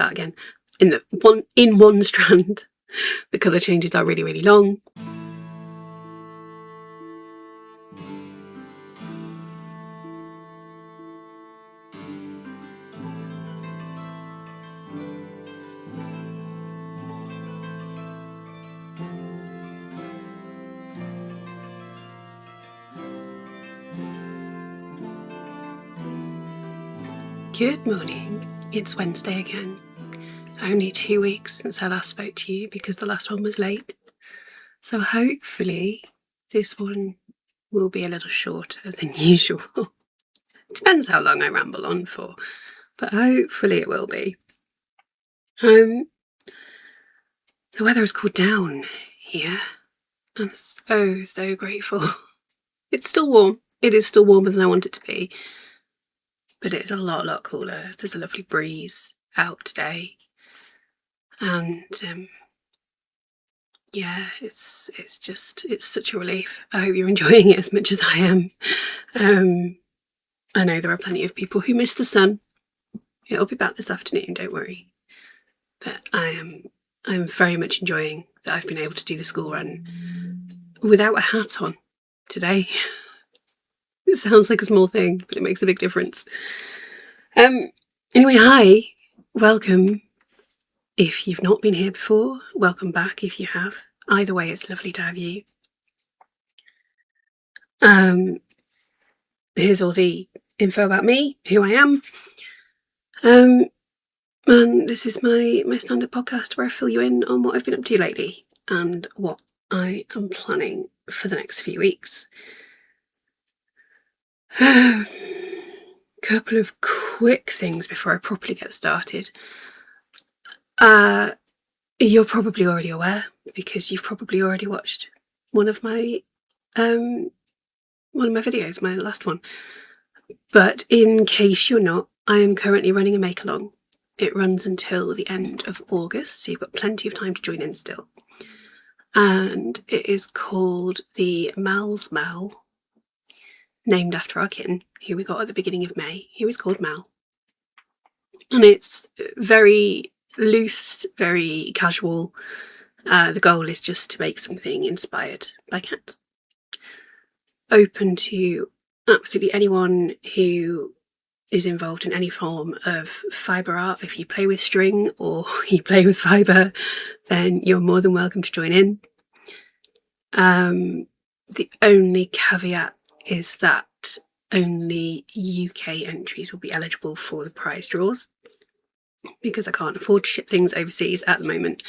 start again. In one strand, the colour changes are really, really long. Good morning, it's Wednesday again. It's only 2 weeks since I last spoke to you because the last one was late. So hopefully this one will be a little shorter than usual. Depends how long I ramble on for, but hopefully it will be. The weather has cooled down here. I'm so grateful. It's still warm. It is still warmer than I want it to be. But it's a lot cooler. There's a lovely breeze out today, and yeah, it's such a relief. I hope you're enjoying it as much as I am. I know there are plenty of people who miss the sun. It'll be back this afternoon, don't worry. But I'm very much enjoying that I've been able to do the school run without a hat on today. It sounds like a small thing, but it makes a big difference. Anyway, hi, welcome. If you've not been here before, welcome back if you have. Either way, it's lovely to have you. Here's all the info about me, who I am. And this is my standard podcast where I fill you in on what I've been up to lately and what I am planning for the next few weeks. Couple of quick things before I properly get started. You're probably already aware because you've probably already watched one of my videos, my last one. But in case you're not, I am currently running a make along. It runs until the end of August, so you've got plenty of time to join in still. And it is called the Mal's Mal, named after our kitten, who we got at the beginning of May. He was called Mal. And it's very loose, very casual. The goal is just to make something inspired by cats. Open to absolutely anyone who is involved in any form of fibre art. If you play with string or you play with fibre, then you're more than welcome to join in. The only caveat is that only UK entries will be eligible for the prize draws because I can't afford to ship things overseas at the moment.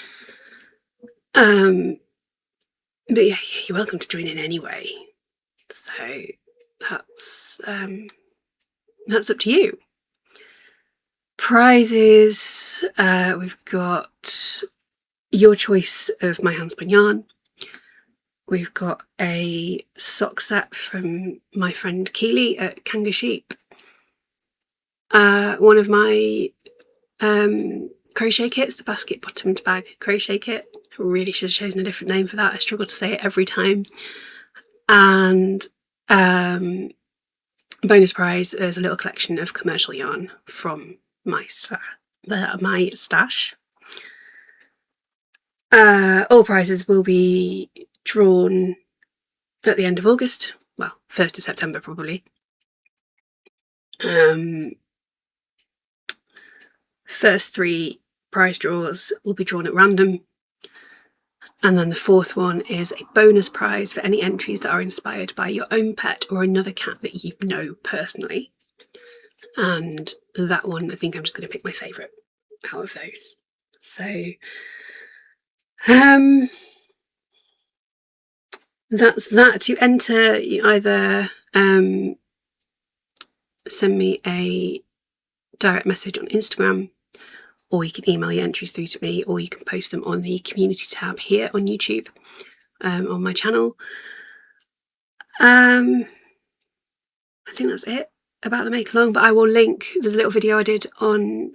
But yeah, you're welcome to join in anyway. So that's up to you. Prizes, we've got your choice of my handspun yarn. We've got a sock set from my friend Keely at Kanga Sheep. One of my crochet kits, the basket bottomed bag crochet kit. I really should have chosen a different name for that. I struggle to say it every time. And bonus prize is a little collection of commercial yarn from my stash. All prizes will be drawn at the end of August, well, 1st of September probably. First 3 prize draws will be drawn at random, and then the 4th one is a bonus prize for any entries that are inspired by your own pet or another cat that you know personally. And that one, I think I'm just going to pick my favourite out of those. So that's that. To enter, you either send me a direct message on Instagram, or you can email your entries through to me, or you can post them on the community tab here on YouTube, on my channel. I think that's it about the make along, but I will link, there's a little video I did on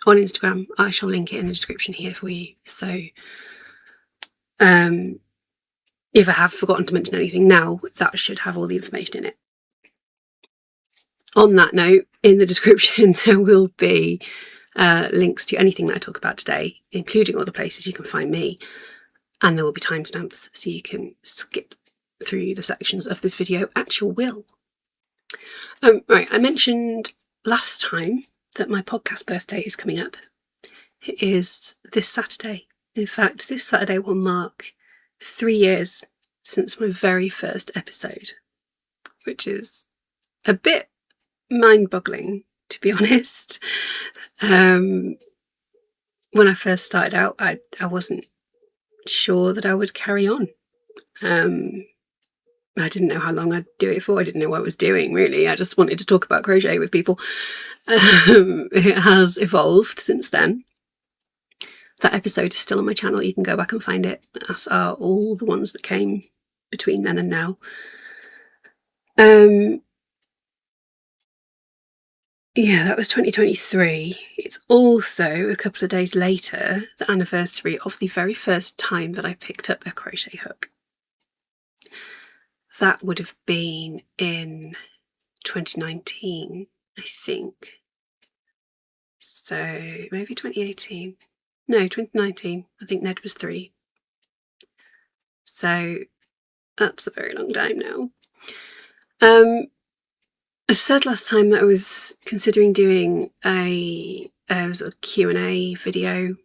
Instagram. I shall link it in the description here for you. So if I have forgotten to mention anything now, that should have all the information in it. On that note, in the description there will be links to anything that I talk about today, including all the places you can find me, and there will be timestamps so you can skip through the sections of this video at your will. Right, I mentioned last time that my podcast birthday is coming up. It is this Saturday. In fact, this Saturday will mark 3 years since my very first episode, which is a bit mind-boggling, to be honest. When I first started out, I wasn't sure that I would carry on. I didn't know how long I'd do it for. I didn't know what I was doing, really. I just wanted to talk about crochet with people. It has evolved since then. That episode is still on my channel. You can go back and find it, as are all the ones that came between then and now. Yeah, that was 2023. It's also a couple of days later, the anniversary of the very first time that I picked up a crochet hook. That would have been in 2019, I think. So maybe 2018. No, 2019. I think Ned was 3. So that's a very long time now. I said last time that I was considering doing a sort of Q&A video.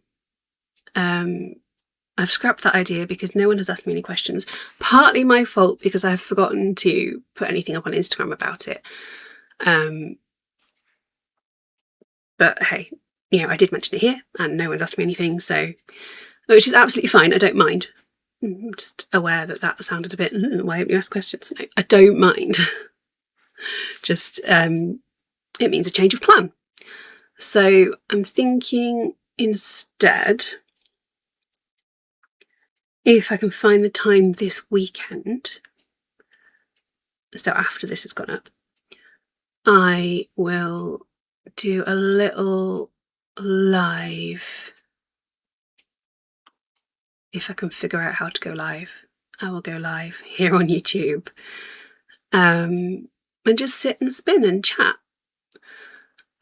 I've scrapped that idea because no one has asked me any questions. Partly my fault because I've forgotten to put anything up on Instagram about it. But hey, you know, I did mention it here and no one's asked me anything, so, which is absolutely fine. I don't mind. I'm just aware that that sounded a bit, why haven't you asked questions? No, I don't mind. Just, it means a change of plan. So I'm thinking instead, if I can find the time this weekend, so after this has gone up, I will do a little live. If I can figure out how to go live, I will go live here on YouTube. And just sit and spin and chat.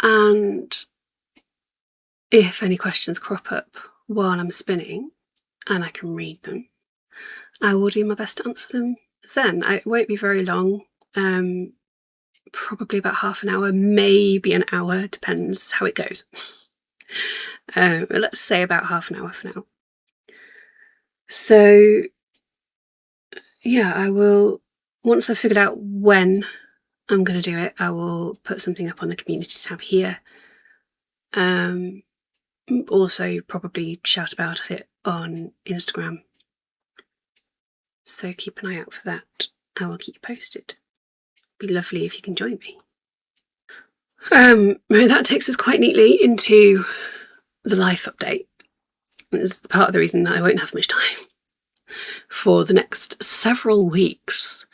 And if any questions crop up while I'm spinning and I can read them, I will do my best to answer them then. It won't be very long, probably about half an hour, maybe an hour, depends how it goes. Let's say about half an hour for now. So yeah, I will, once I've figured out when I'm going to do it, I will put something up on the community tab here. Also probably shout about it on Instagram. So keep an eye out for that. I will keep you posted. It'd be lovely if you can join me. That takes us quite neatly into the life update. This is part of the reason that I won't have much time for the next several weeks,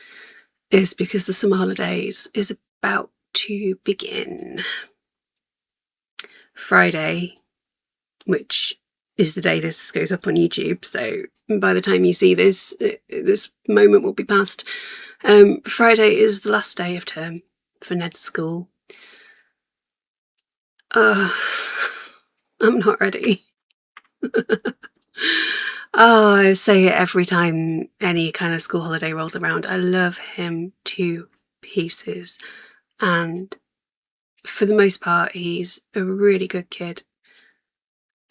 is because the summer holidays is about to begin. Friday, which is the day this goes up on YouTube, so by the time you see this, this moment will be past. Friday is the last day of term for Ned's school. I'm not ready. Oh, I say it every time any kind of school holiday rolls around. I love him to pieces, and for the most part he's a really good kid,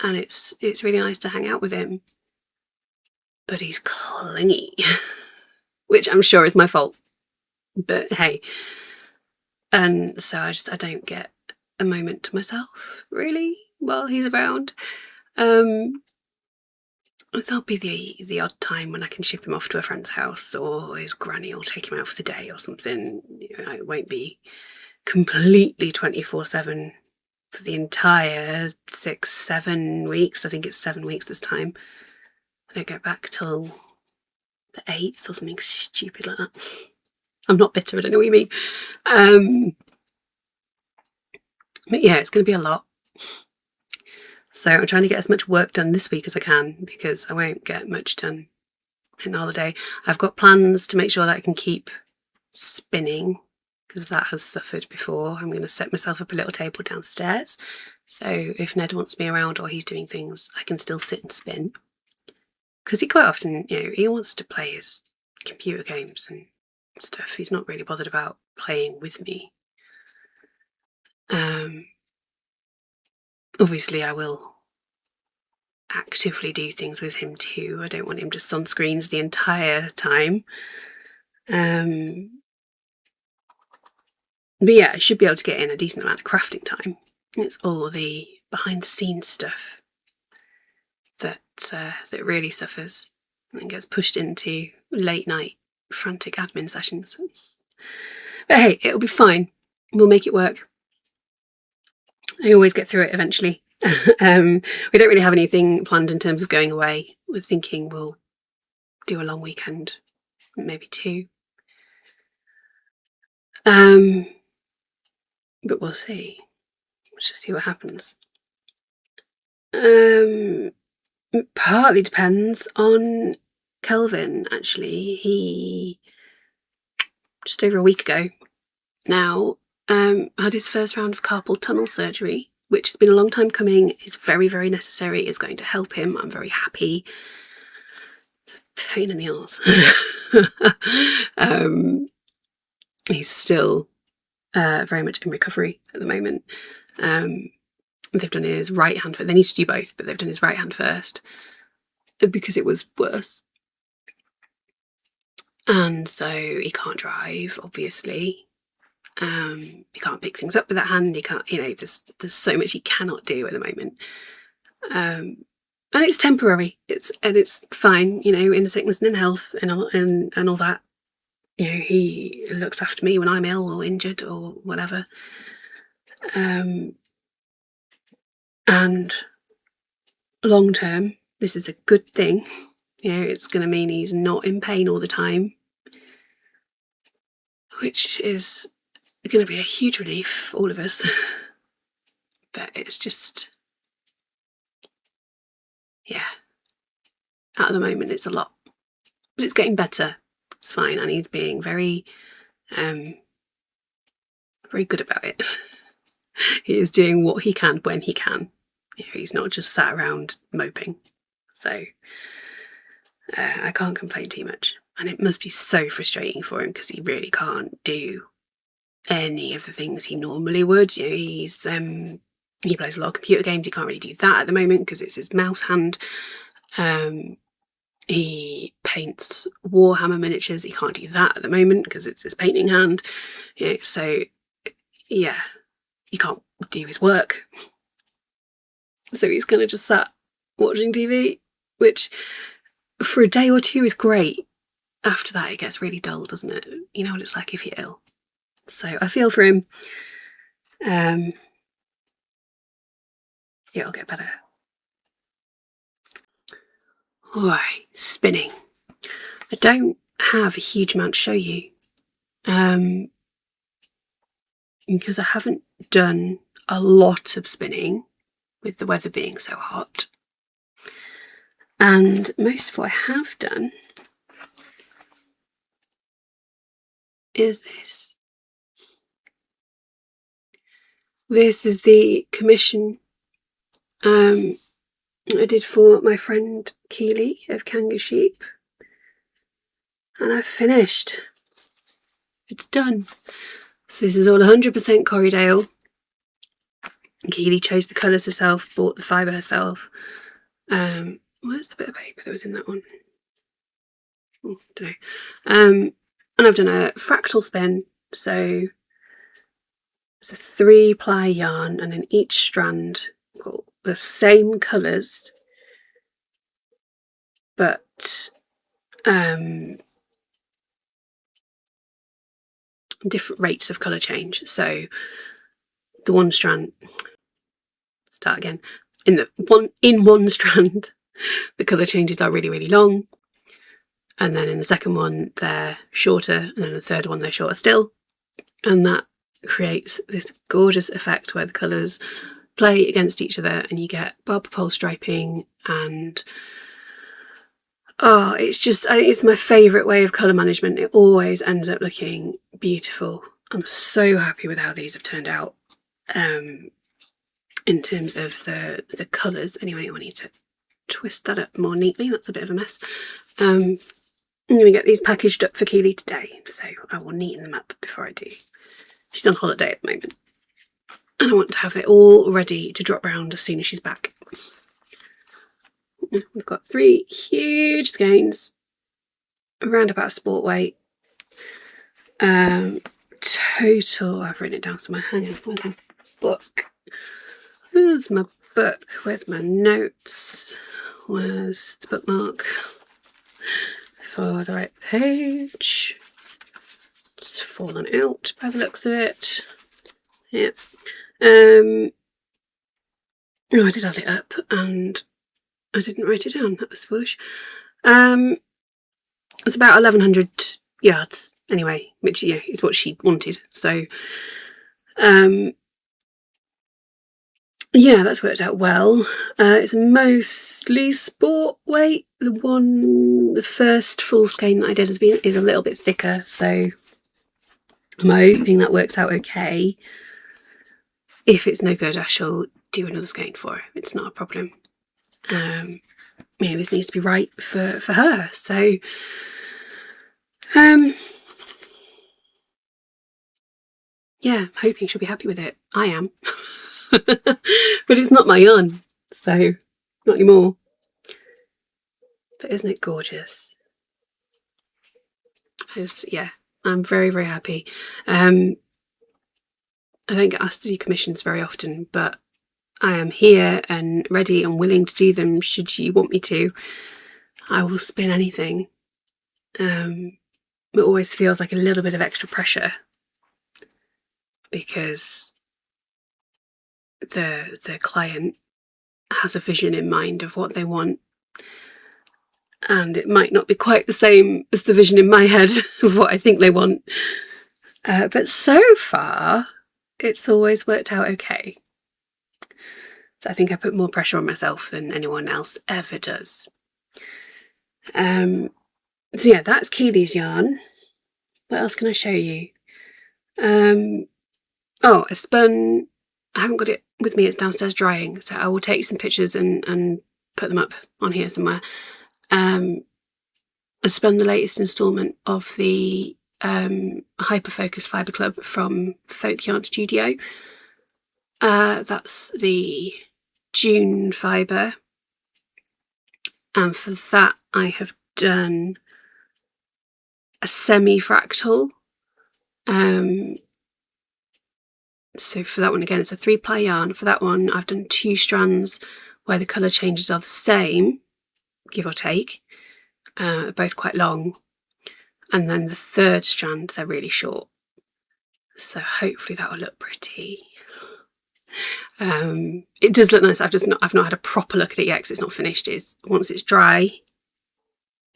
and it's really nice to hang out with him, but he's clingy. Which I'm sure is my fault, but hey. And so I don't get a moment to myself really while he's around. There'll be the odd time when I can ship him off to a friend's house, or his granny will take him out for the day or something. You know, it won't be completely 24/7 for the entire 6-7 weeks. I think it's 7 weeks this time. I don't get back till the 8th or something stupid like that. I'm not bitter, I don't know what you mean. But yeah, it's going to be a lot. So I'm trying to get as much work done this week as I can, because I won't get much done in the holiday. I've got plans to make sure that I can keep spinning, because that has suffered before. I'm going to set myself up a little table downstairs So if Ned wants me around or he's doing things, I can still sit and spin. Because he quite often, he wants to play his computer games and stuff. He's not really bothered about playing with me. Obviously I will actively do things with him too. I don't want him just on screens the entire time. But yeah, I should be able to get in a decent amount of crafting time. It's all the behind the scenes stuff that really suffers and gets pushed into late night frantic admin sessions. But hey, it'll be fine. We'll make it work. I always get through it eventually. We don't really have anything planned in terms of going away. We're thinking we'll do a long weekend, maybe 2. But we'll see. Let's just see what happens. It partly depends on Kelvin, actually. He, just over a week ago now, had his first round of carpal tunnel surgery, which has been a long time coming. Is very, very necessary. It's going to help him. I'm very happy. Pain in the arse. He's still very much in recovery at the moment. They've done his right hand first. They need to do both, but they've done his right hand first because it was worse. And so he can't drive, obviously. He can't pick things up with that hand. He can't, there's so much he cannot do at the moment. And it's temporary. It's fine, in sickness and in health and all that. He looks after me when I'm ill or injured or whatever. And long term, this is a good thing. It's going to mean he's not in pain all the time, which is going to be a huge relief for all of us. But it's just, at the moment it's a lot. But it's getting better. It's fine, and he's being very, very good about it. He is doing what he can when he can. He's not just sat around moping. So I can't complain too much. And it must be so frustrating for him because he really can't do any of the things he normally would. He plays a lot of computer games. He can't really do that at the moment because it's his mouse hand. He paints Warhammer miniatures. He can't do that at the moment because it's his painting hand. So he can't do his work. So he's kind of just sat watching TV, which for a day or 2 is great. After that, it gets really dull, doesn't it? You know what it's like if you're ill. So I feel for him. It'll get better. Alright, spinning. I don't have a huge amount to show you. Because I haven't done a lot of spinning with the weather being so hot. And most of what I have done is this. This is the commission I did for my friend Keely of Kanga Sheep. And I've finished. It's done. So this is all 100% Corriedale. Keely chose the colours herself, bought the fibre herself. Where's the bit of paper that was in that one? Oh, I don't know. And I've done a fractal spin. So it's a 3-ply yarn, and in each strand I've got the same colours, but different rates of colour change. So the one strand, start again, in one strand the colour changes are really, really long, and then in the second one they're shorter, and then the third one they're shorter still, and that creates this gorgeous effect where the colours play against each other and you get barber pole striping. And it's just, I think it's my favourite way of colour management. It always ends up looking beautiful. I'm so happy with how these have turned out. in terms of the colours. Anyway, I need to twist that up more neatly. That's a bit of a mess. I'm going to get these packaged up for Keely today, so I will neaten them up before I do. She's on holiday at the moment, and I want to have it all ready to drop round as soon as she's back. We've got 3 huge skeins, around about sport weight. Total, I've written it down somewhere. Hang on, where's my book? Where's my book with my notes? Where's the bookmark for the right page? It's fallen out by the looks of it. Yeah. Oh, I did add it up and I didn't write it down. That was foolish. It's about 1,100 yards anyway, which is what she wanted. So, yeah, that's worked out well. It's mostly sport weight. The first full skein that I did is a little bit thicker, so I'm hoping that works out okay. If it's no good, I shall do another skein for her. It's not a problem. This needs to be right for her. So, yeah, hoping she'll be happy with it. I am. But it's not my yarn, so not anymore. But isn't it gorgeous? Yeah, I'm very, very happy. I don't get asked to do commissions very often, but I am here and ready and willing to do them should you want me to. I will spin anything. It always feels like a little bit of extra pressure because the client has a vision in mind of what they want, and it might not be quite the same as the vision in my head of what I think they want, but so far it's always worked out okay. So I think I put more pressure on myself than anyone else ever does. So yeah, that's Keely's yarn. What else can I show you? Oh, I spun, I haven't got it with me, it's downstairs drying, so I will take some pictures and put them up on here somewhere. I spun the latest instalment of the Hyperfocus Fibre Club from Folk Yarn Studio. That's the June fibre, and for that I have done a semi-fractal. So for that one, again, it's a 3-ply yarn. For that one, I've done 2 strands where the colour changes are the same, give or take, both quite long. And then the 3rd strand, they're really short. So hopefully that will look pretty. It does look nice. I've not had a proper look at it yet because it's not finished. Once it's dry,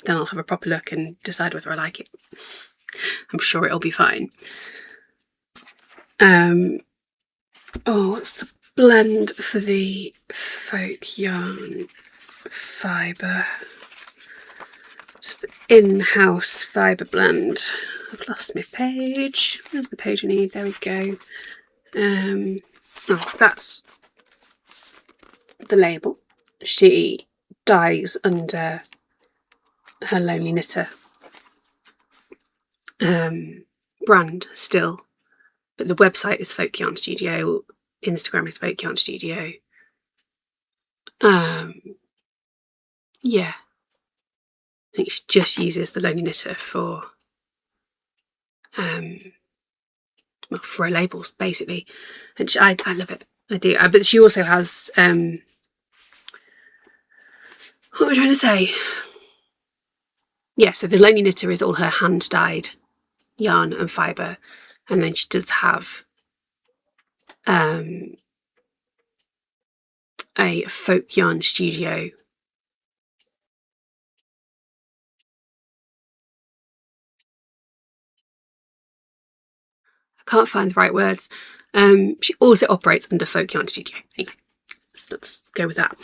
then I'll have a proper look and decide whether I like it. I'm sure it'll be fine. Oh, what's the blend for the folk yarn fibre? It's the in-house fibre blend. I've lost my page. Where's the page I need? There we go. Oh, that's the label. She dyes under her Lonely Knitter brand still, but the website is Folk Yarn Studio, Instagram is Folk Yarn Studio. Yeah, I think she just uses the Lonely Knitter for for her labels basically, and I love it. I do. But she also has what am I trying to say? Yeah, so the Lonely Knitter is all her hand dyed yarn and fibre, and then she does have a Folk Yarn Studio I can't find the right words. She also operates under Folk Yarn Studio. Anyway, let's go with that.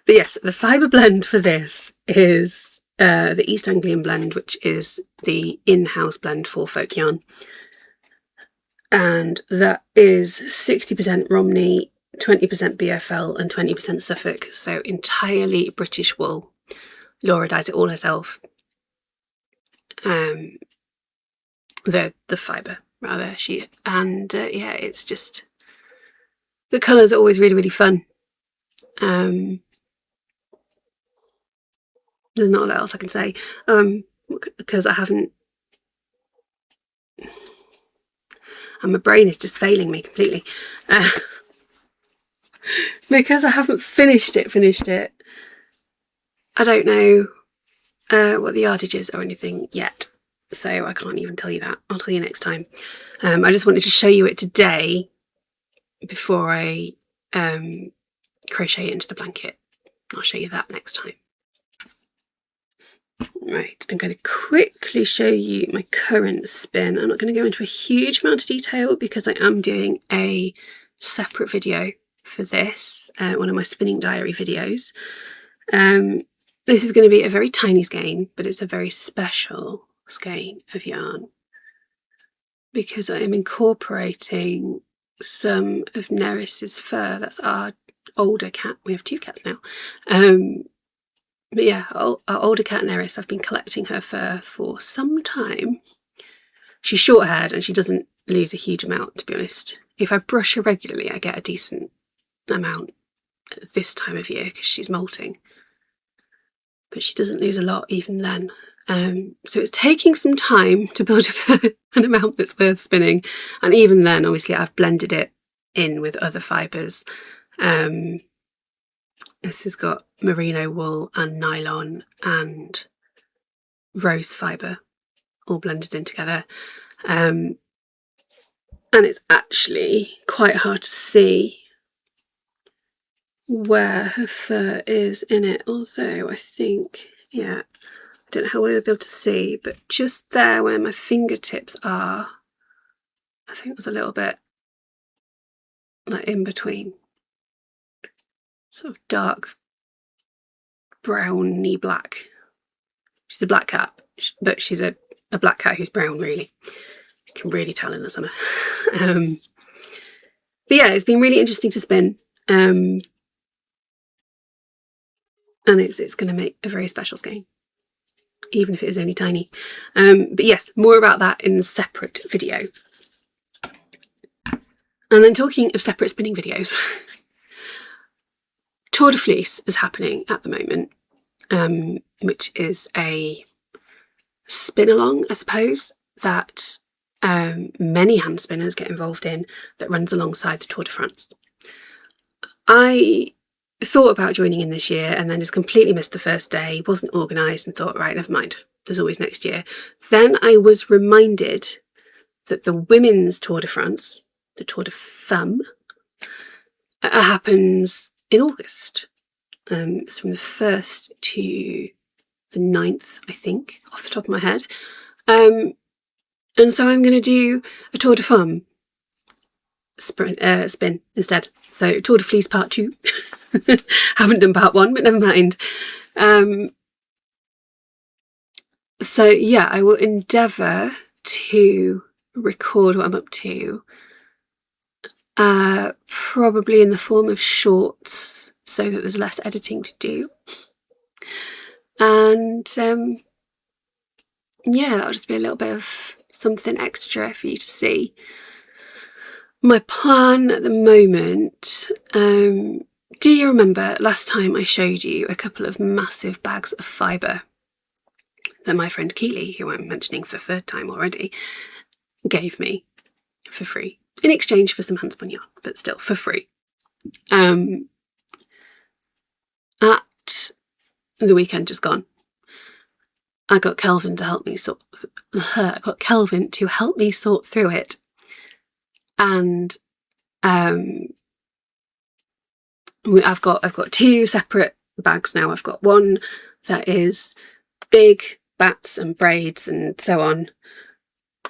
But yes, the fibre blend for this is the East Anglian blend, which is the in-house blend for Folk Yarn. and that is 60% Romney, 20% BFL and 20% Suffolk, so entirely British wool. Laura dyes it all herself. The fibre rather, yeah, it's just, the colours are always really, really fun. There's not a lot else I can say, because I haven't, and my brain is just failing me completely, because I haven't finished it. I don't know what the yardage is or anything yet, so I can't even tell you that. I'll tell you next time. I just wanted to show you it today before I crochet it into the blanket. I'll show you that next time. Right, I'm going to quickly show you my current spin. I'm not going to go into a huge amount of detail because I am doing a separate video for this, one of my spinning diary videos. This is going to be a very tiny skein, but it's a very special skein of yarn because I am incorporating some of Neris's fur. That's our older cat. We have 2 cats now. But yeah, our older cat Neris, I've been collecting her fur for some time. She's short-haired and she doesn't lose a huge amount, to be honest. If I brush her regularly, I get a decent amount at this time of year because she's molting. But she doesn't lose a lot even then. So it's taking some time to build up an amount that's worth spinning. And even then, obviously, I've blended it in with other fibres. This has got merino wool and nylon and rose fibre all blended in together. And it's actually quite hard to see where her fur is in it, although I think, yeah, I don't know how we'll be able to see, but just there where my fingertips are, I think there's a little bit like in between, sort of dark browny black. She's a black cat, but she's a black cat who's brown, really. You can really tell in the summer. But yeah, it's been really interesting to spin. And it's going to make a very special skein, even if it is only tiny. But yes, more about that in a separate video. And then talking of separate spinning videos, Tour de Fleece is happening at the moment, which is a spin-along, I suppose, that many hand spinners get involved in, that runs alongside the Tour de France. I thought about joining in this year and then just completely missed the first day, wasn't organised, and thought, right, never mind, there's always next year. Then I was reminded that the women's Tour de France, the Tour de Femme, happens in August. It's from the 1st to the 9th, I think, off the top of my head. And so I'm going to do a Tour de Femme spin instead. So Tour de Fleece part 2. Haven't done part 1, but never mind. So yeah, I will endeavour to record what I'm up to, probably in the form of shorts so that there's less editing to do. And yeah, that'll just be a little bit of something extra for you to see. My plan at the moment, do you remember last time I showed you a couple of massive bags of fibre that my friend Keely, who I'm mentioning for the 3rd time already, gave me for free in exchange for some handspun yarn, but still for free. At the weekend just gone, I got Kelvin to help me sort through it, and I've got 2 separate bags now. I've got one that is big bats and braids and so on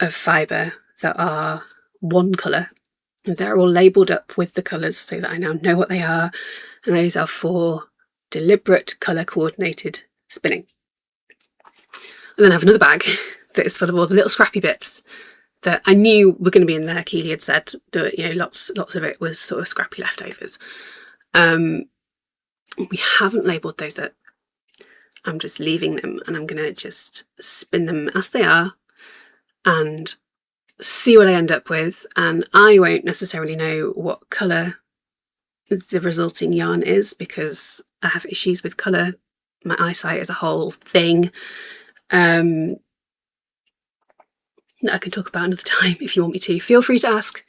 of fibre that are one colour. They're all labelled up with the colours so that I now know what they are, and those are for deliberate colour coordinated spinning. And then I have another bag that is full of all the little scrappy bits that I knew were going to be in there. Keely had said that, you know, lots of it was sort of scrappy leftovers. We haven't labelled those up. I'm just leaving them, and I'm going to just spin them as they are and see what I end up with. And I won't necessarily know what colour the resulting yarn is, because I have issues with colour. My eyesight is a whole thing that I can talk about another time if you want me to. Feel free to ask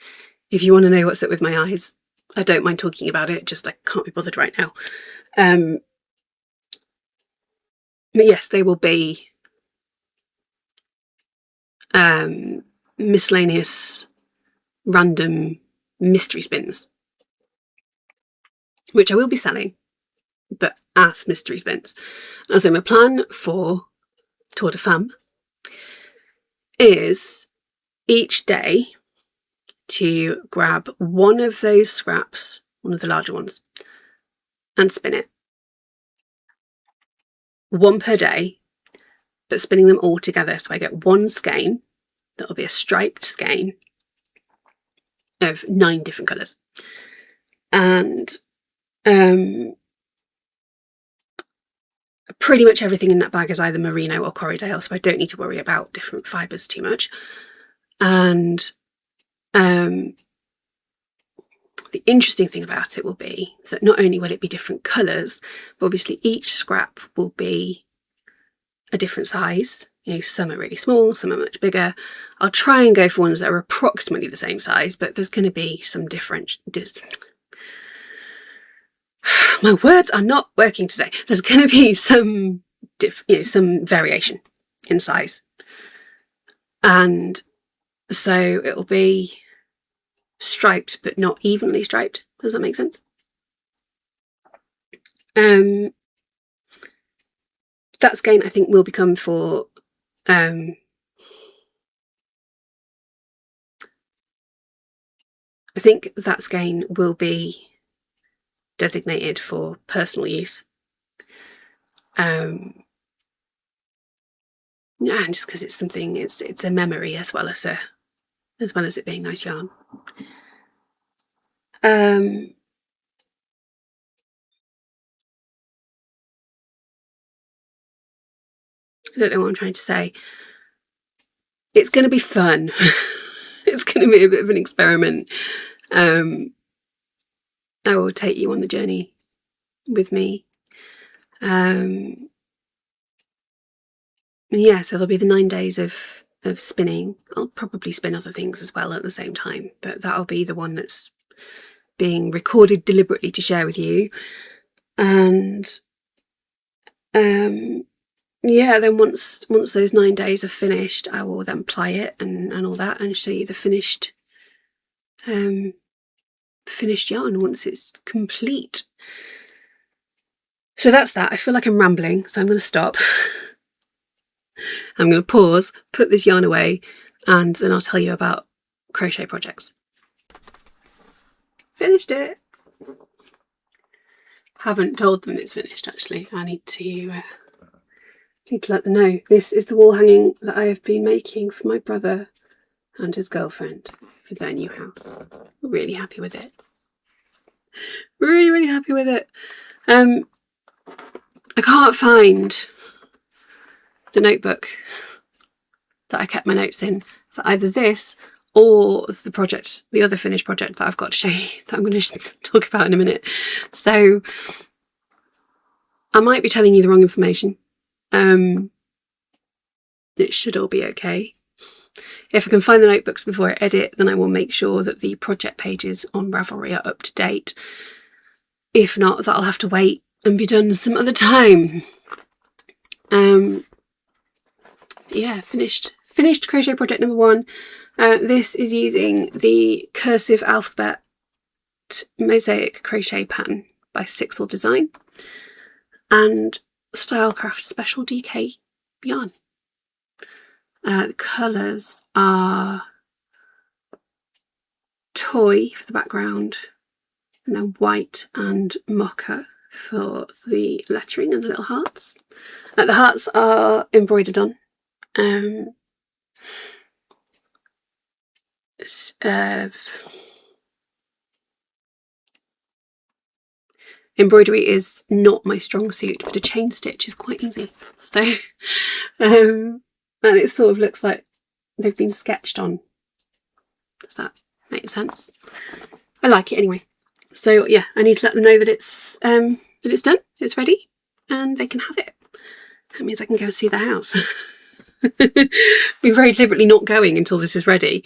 if you want to know what's up with my eyes. I don't mind talking about it, just I can't be bothered right now. But yes, they will be miscellaneous random mystery spins, which I will be selling, but as mystery spins. And so my plan for Tour de Femme is each day to grab one of those scraps, one of the larger ones, and spin it. One per day, but spinning them all together. So I get one skein that will be a striped skein of 9 different colours. And pretty much everything in that bag is either merino or Corriedale, so I don't need to worry about different fibres too much. And the interesting thing about it will be that not only will it be different colours, but obviously each scrap will be a different size. You know, some are really small, some are much bigger. I'll try and go for ones that are approximately the same size, but there's going to be some different... My words are not working today. There's going to be some variation in size. And so it'll be striped, but not evenly striped. Does that make sense? That skein, I think, will become for I think that skein will be designated for personal use. Yeah, just because it's something, it's a memory as well as it being nice yarn. I don't know what I'm trying to say. It's going to be fun. It's going to be a bit of an experiment. I will take you on the journey with me. Yeah, so there'll be the 9 days of spinning. I'll probably spin other things as well at the same time, but that'll be the one that's being recorded deliberately to share with you. And yeah, then once those 9 days are finished, I will then ply it and all that, and show you the finished yarn once it's complete. So that's that. I feel like I'm rambling, so I'm going to stop. I'm going to pause, put this yarn away, and then I'll tell you about Crochet Projects. Finished it. Haven't told them it's finished, actually. I need to let them know. This is the wall hanging that I have been making for my brother and his girlfriend for their new house. Really happy with it. Really happy with it. I can't find the notebook that I kept my notes in for either this or the other finished project that I've got to show you, that I'm going to talk about in a minute. So I might be telling you the wrong information. It should all be okay. If I can find the notebooks before I edit, then I will make sure that the project pages on Ravelry are up to date. If not, that'll have to wait and be done some other time. Yeah, finished crochet project number 1. This is using the cursive alphabet mosaic crochet pattern by Sixel Design and Stylecraft Special DK yarn. The colours are toy for the background, and then white and mocha for the lettering and the little hearts. The hearts are embroidered on. embroidery is not my strong suit, but a chain stitch is quite easy. So, and it sort of looks like they've been sketched on. Does that make sense? I like it anyway. So yeah, I need to let them know that it's done, it's ready, and they can have it. That means I can go and see the house. Be very deliberately not going until this is ready.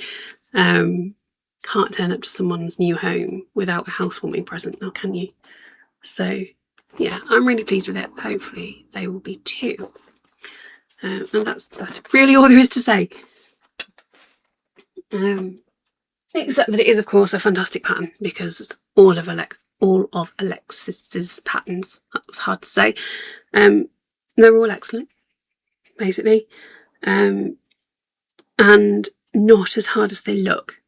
Can't turn up to someone's new home without a housewarming present, now can you? So yeah, I'm really pleased with it. Hopefully they will be too. And that's really all there is to say. Except that it is, of course, a fantastic pattern, because all of Alexis's patterns, that was hard to say, they're all excellent, basically, and not as hard as they look.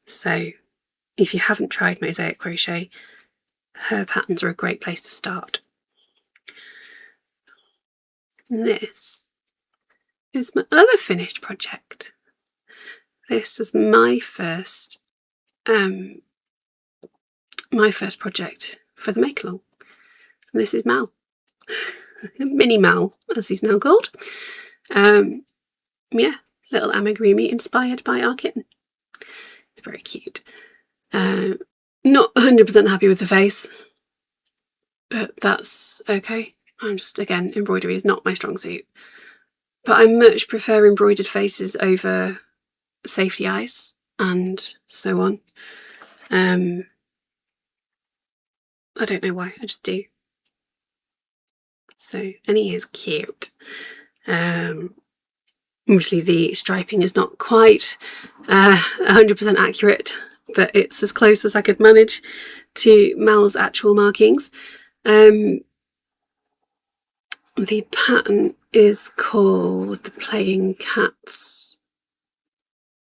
So if you haven't tried mosaic crochet, her patterns are a great place to start. And this is my other finished project. This is my first project for the make along. And this is Mal. Mini Mal, as he's now called. Yeah, little amigurumi inspired by our kitten. It's very cute. Not 100% happy with the face, but that's okay. I'm just, again, embroidery is not my strong suit. But I much prefer embroidered faces over safety eyes and so on. I don't know why, I just do. So, and he is cute. Obviously the striping is not quite 100% accurate, but it's as close as I could manage to Mal's actual markings. The pattern is called the Playing Cats.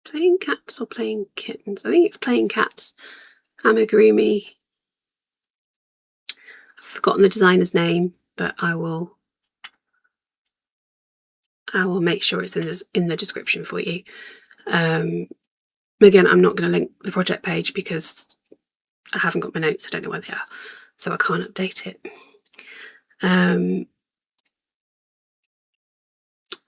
Playing Cats or Playing Kittens? I think it's Playing Cats. Amigurumi. I've forgotten the designer's name, but I will make sure it's in the description for you. Again, I'm not going to link the project page because I haven't got my notes. I don't know where they are, so I can't update it.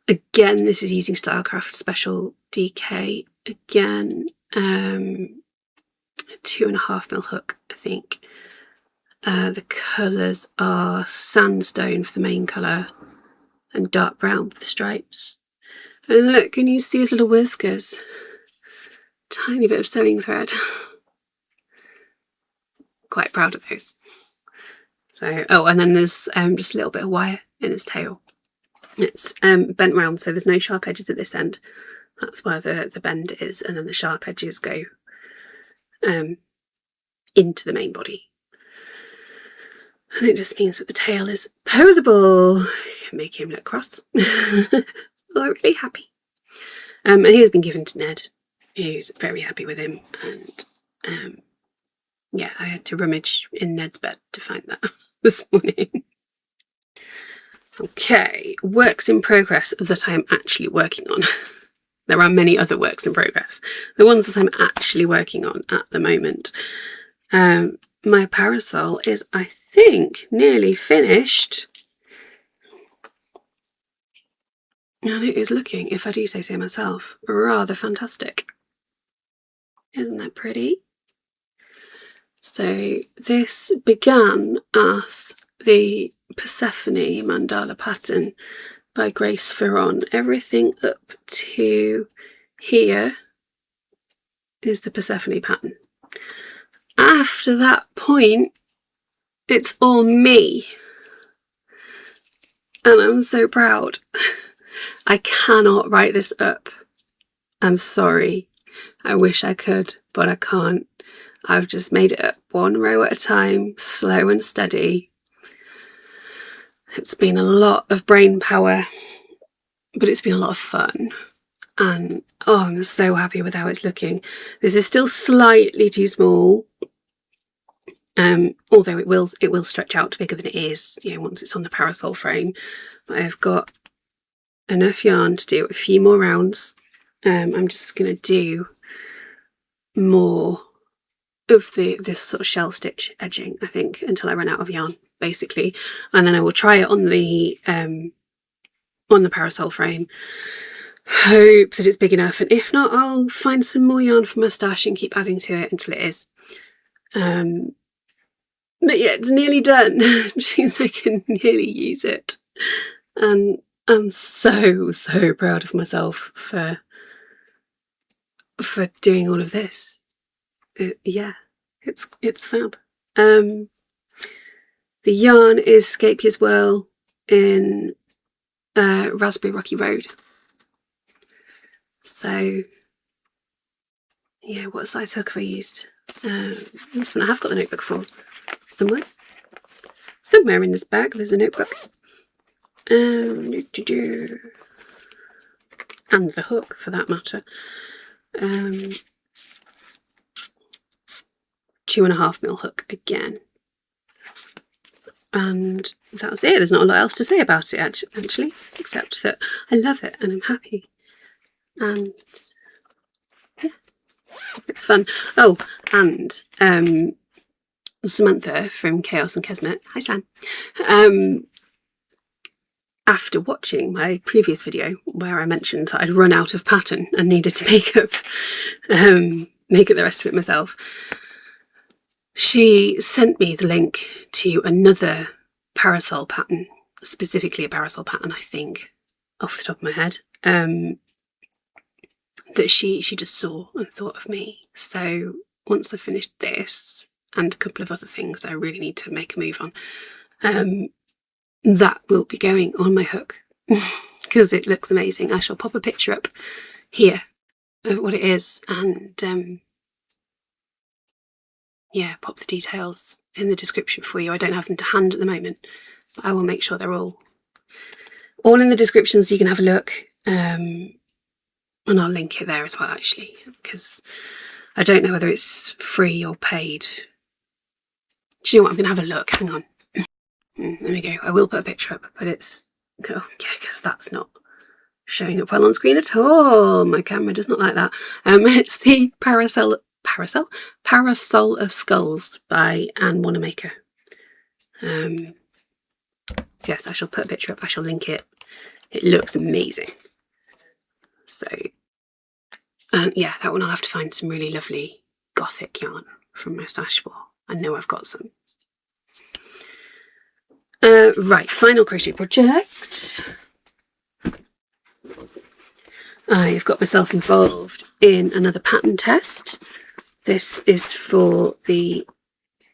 Again, this is using Stylecraft Special DK. Again, 2.5mm hook, I think. The colours are sandstone for the main colour and dark brown for the stripes. And look, can you see his little whiskers? Tiny bit of sewing thread. Quite proud of those. So, oh, and then there's just a little bit of wire in his tail. It's bent round, so there's no sharp edges at this end. That's where the bend is, and then the sharp edges go into the main body. And it just means that the tail is posable. Make him look cross. Or really happy. And he has been given to Ned. He's very happy with him, and yeah, I had to rummage in Ned's bed to find that this morning. Okay, works in progress that I am actually working on. There are many other works in progress. The ones that I'm actually working on at the moment. My parasol is, I think, nearly finished. And it is looking, if I do say so myself, rather fantastic. Isn't that pretty? So this began as the Persephone mandala pattern by Grace Ferron. Everything up to here is the Persephone pattern. After that point, it's all me. And I'm so proud. I cannot write this up. I'm sorry. I wish I could, but I can't. I've just made it up one row at a time, slow and steady. It's been a lot of brain power, but it's been a lot of fun. And oh, I'm so happy with how it's looking. This is still slightly too small, although it will stretch out to bigger than it is, you know, once it's on the parasol frame. But I've got enough yarn to do a few more rounds I'm just going to do more of this sort of shell stitch edging, I think, until I run out of yarn, basically, and then I will try it on the parasol frame, hope that it's big enough, and if not, I'll find some more yarn from my stash and keep adding to it until it is. But yeah, it's nearly done, which means I can nearly use it, and I'm so proud of myself for doing all of this. Yeah, it's fab. The yarn is Scapy as well, in Raspberry Rocky Road. So yeah, what size hook have I used? This one I have got the notebook for somewhere in this bag. There's a notebook, and the hook for that matter. 2.5mm hook again, and that's it. There's not a lot else to say about it actually, except that I love it and I'm happy, and yeah, it's fun. Oh, and Samantha from Chaos and Kesmet, hi Sam, after watching my previous video where I mentioned that I'd run out of pattern and needed to make up the rest of it myself, she sent me the link to another parasol pattern, specifically a parasol pattern, I think, off the top of my head, that she just saw and thought of me. So once I finished this and a couple of other things that I really need to make a move on, that will be going on my hook because it looks amazing. I shall pop a picture up here of what it is, and yeah, pop the details in the description for you. I don't have them to hand at the moment, but I will make sure they're all in the description so you can have a look, and I'll link it there as well, actually, because I don't know whether it's free or paid. Do you know what? I'm going to have a look. Hang on. There we go. I will put a picture up, but it's... oh, yeah, because that's not showing up well on screen at all. My camera does not like that. It's the Parasol of Skulls by Anne Wanamaker. So yes, I shall put a picture up. I shall link it. It looks amazing. So, yeah, that one I'll have to find some really lovely gothic yarn from my stash for. I know I've got some. Right, final crochet project. I've got myself involved in another pattern test. This is for the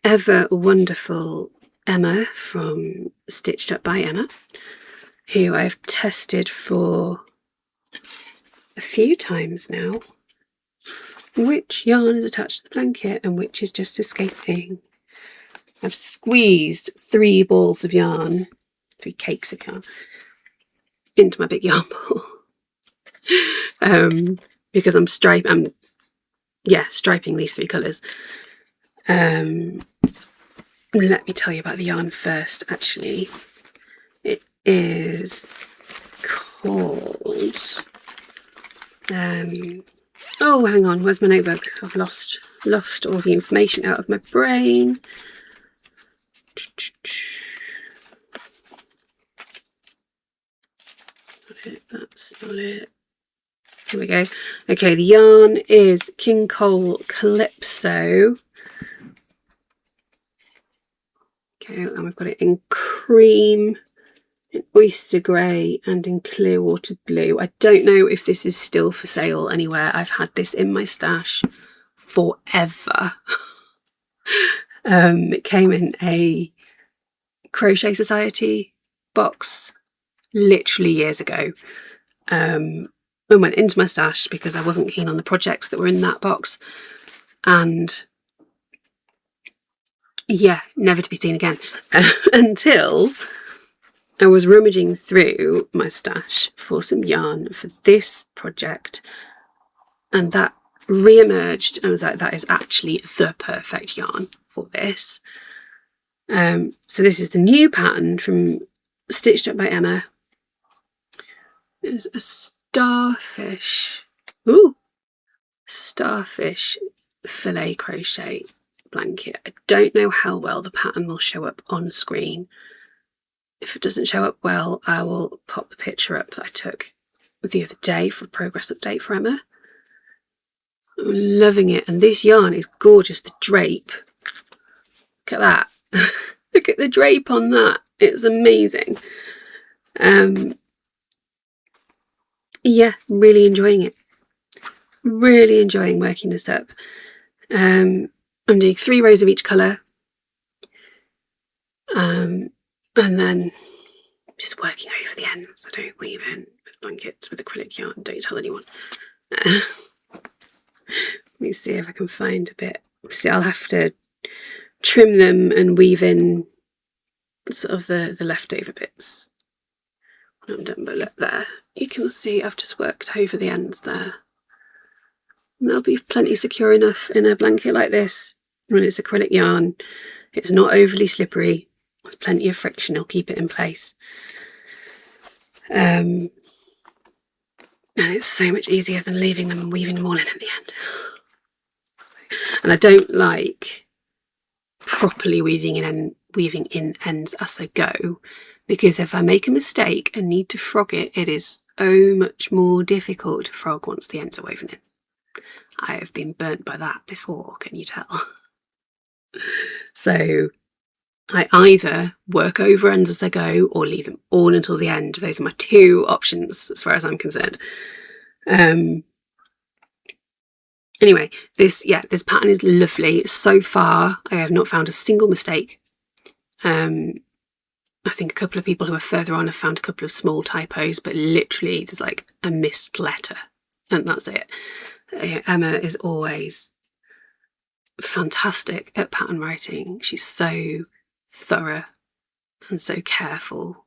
ever wonderful Emma from Stitched Up by Emma, who I've tested for a few times now. Which yarn is attached to the blanket and which is just escaping. I've squeezed 3 balls of yarn, 3 cakes of yarn, into my big yarn ball. Because I'm striping these 3 colours. Let me tell you about the yarn first, actually. It is called... oh, hang on, where's my notebook? I've lost all the information out of my brain. That's not it. Here we go. Okay, the yarn is King Cole Calypso. Okay, and we've got it in cream, in oyster grey, and in Clearwater blue. I don't know if this is still for sale anywhere. I've had this in my stash forever. It came in a Crochet Society box literally years ago, and went into my stash because I wasn't keen on the projects that were in that box, and yeah, never to be seen again until I was rummaging through my stash for some yarn for this project, and that re-emerged, and I was like, that is actually the perfect yarn for this. So this is the new pattern from Stitched Up by Emma. It's a starfish Ooh, starfish filet crochet blanket. I don't know how well the pattern will show up on screen. If it doesn't show up well, I will pop the picture up that I took the other day for a progress update for Emma. I'm loving it, and this yarn is gorgeous. The drape, look at that. Look at the drape on that. It's amazing. Yeah, really enjoying it. Really enjoying working this up. I'm doing 3 rows of each colour, and then just working over the ends. I don't weave in with blankets with acrylic yarn. Don't tell anyone. Let me see if I can find a bit. See, I'll have to trim them and weave in sort of the leftover bits when I'm done. But look there, you can see I've just worked over the ends there. And they'll be plenty secure enough in a blanket like this. When it's acrylic yarn, it's not overly slippery. There's plenty of friction, it'll keep it in place. And it's so much easier than leaving them and weaving them all in at the end. And I don't like properly weaving in ends as I go, because if I make a mistake and need to frog it, it is so much more difficult to frog once the ends are woven in. I have been burnt by that before, can you tell? So I either work over ends as I go or leave them all until the end. Those are my 2 options as far as I'm concerned. Anyway, this pattern is lovely. So far, I have not found a single mistake. I think a couple of people who are further on have found a couple of small typos, but literally there's like a missed letter and that's it. Emma is always fantastic at pattern writing. She's so thorough and so careful.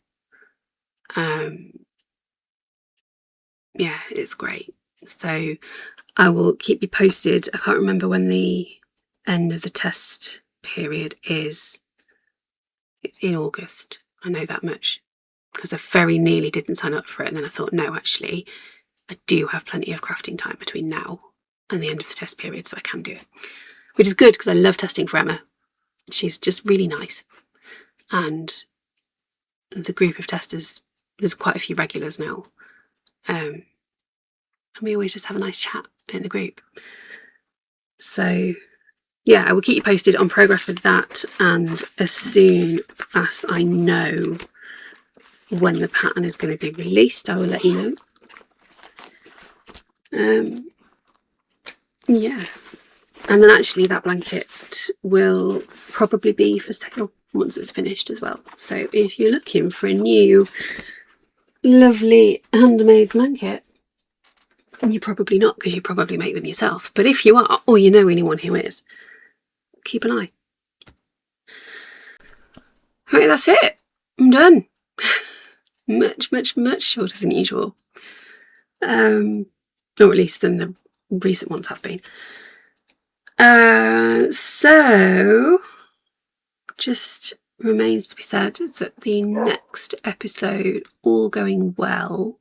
Yeah, it's great. So I will keep you posted. I can't remember when the end of the test period is. It's in August. I know that much because I very nearly didn't sign up for it, and then I thought, no, actually, I do have plenty of crafting time between now and the end of the test period, so I can do it. Which is good because I love testing for Emma. She's just really nice. And the group of testers, there's quite a few regulars now. And we always just have a nice chat in the group. So yeah, I will keep you posted on progress with that, and as soon as I know when the pattern is going to be released, I will let you know. Yeah, and then actually that blanket will probably be for sale once it's finished as well. So if you're looking for a new lovely handmade blanket, and you're probably not because you probably make them yourself, but if you are, or you know anyone who is, keep an eye. Right, that's it. I'm done. much shorter than usual. Or at least than the recent ones have been. So just remains to be said that the next episode, all going well,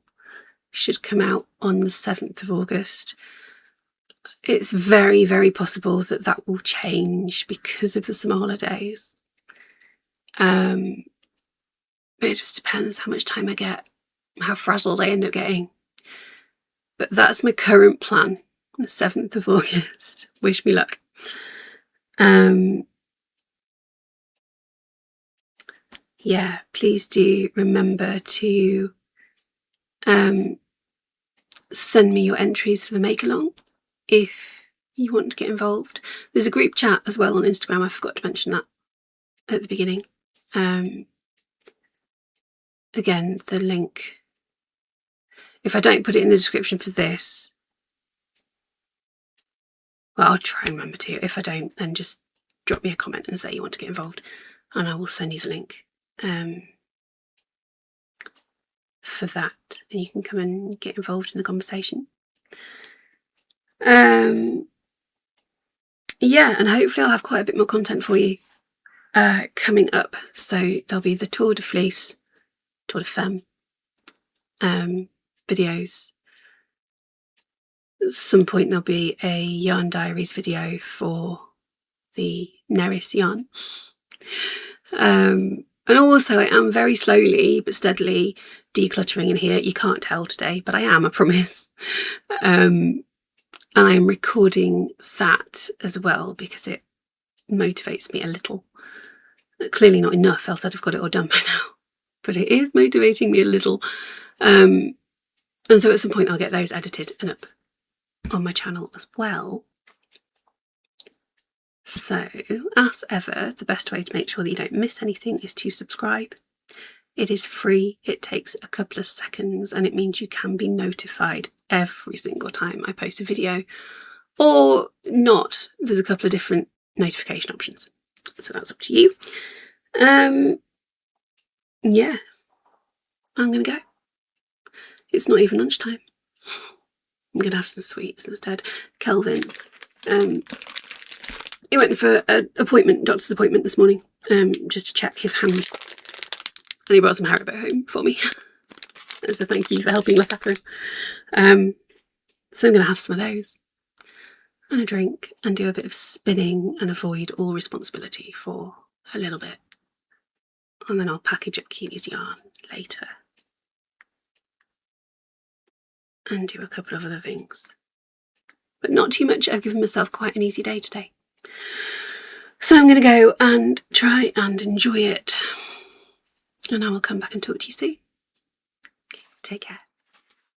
should come out on the 7th of August. It's very, very possible that that will change because of the summer holidays. It just depends how much time I get, how frazzled I end up getting. But that's my current plan, the 7th of August. Wish me luck. Yeah, please do remember to send me your entries for the make-along if you want to get involved. There's a group chat as well on Instagram. I forgot to mention that at the beginning. Again, the link, if I don't put it in the description for this, well, I'll try and remember to. If I don't, then just drop me a comment and say you want to get involved, and I will send you the link for that, and you can come and get involved in the conversation. Yeah, and hopefully I'll have quite a bit more content for you coming up. So there'll be the Tour de Fleece, Tour de Femme videos, At some point there'll be a yarn diaries video for the Neris yarn. And also I am very slowly but steadily decluttering in here. You can't tell today, but I am, I promise. And I am recording that as well because it motivates me a little. Clearly not enough, else I'd have got it all done by now. But it is motivating me a little. And so at some point I'll get those edited and up on my channel as well. So, as ever, the best way to make sure that you don't miss anything is to subscribe. It is free, it takes a couple of seconds, and it means you can be notified every single time I post a video, or not. There's a couple of different notification options, so that's up to you. Yeah, I'm gonna go. It's not even lunchtime. I'm gonna have some sweets instead. Kelvin, he went for an appointment, doctor's appointment this morning, just to check his hand, and he brought some Harrogate home for me as a thank you for helping look after him. So I'm gonna have some of those and a drink and do a bit of spinning and avoid all responsibility for a little bit, and then I'll package up Keely's yarn later and do a couple of other things, but not too much. I've given myself quite an easy day today, so I'm going to go and try and enjoy it, and I will come back and talk to you soon. Take care.